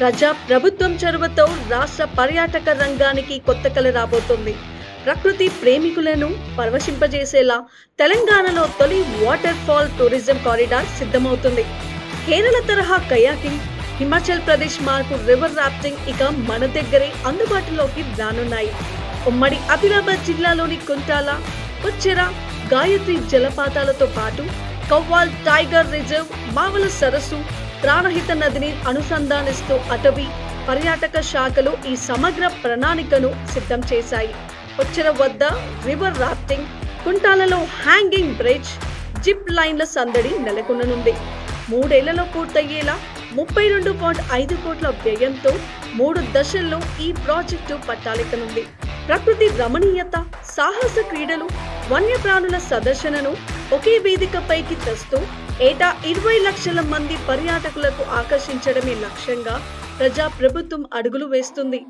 ప్రజా ప్రభుత్వం చొరవతో రాష్ట్ర పర్యాటక రంగానికి కొత్త కళ రాబోతోంది. ప్రకృతి ప్రేమికులను పరవశింపజేసేలా తెలంగాణలో తొలి వాటర్ ఫాల్ టూరిజం కారిడార్ సిద్ధమవుతుంది. కేరళ తరహా kayaking, Himachal Pradesh mark river rafting ఇక మన దగ్గరే అందుబాటులోకి రానున్నాయి. ఉమ్మడి ఆదిలాబాద్ జిల్లాలోని కుంటాల, ఉచ్చెర, గాయత్రి జలపాతాలతో పాటు కవ్వాల్ టైగర్ రిజర్వ్, మావల సరస్సు, ప్రాణహిత నదిని అనుసంధానిస్తూ అటవీ పర్యాటక శాఖలు ఈ సమగ్ర ప్రణాళికను సిద్ధం చేశాయి. ఉచ్చెర వద్ద రివర్ రాఫ్టింగ్, కుంటాలలో హ్యాంగింగ్ బ్రిడ్జ్, జిప్ లైన్ల సందడి నెలకొననుంది. 3 ఏళ్లలో పూర్తయ్యేలా 32.5 కోట్ల వ్యయంతో 3 దశల్లో ఈ ప్రాజెక్టు పట్టాలెక్కనుంది. ప్రకృతి రమణీయత, సాహస క్రీడలు, వన్యప్రాణుల ప్రదర్శనను ఒకే వేదికపైకి తెస్తూ ఏటా 20 లక్షల మంది పర్యాటకులకు ఆకర్షించడమే లక్ష్యంగా ప్రజా ప్రభుత్వం అడుగులు వేస్తుంది.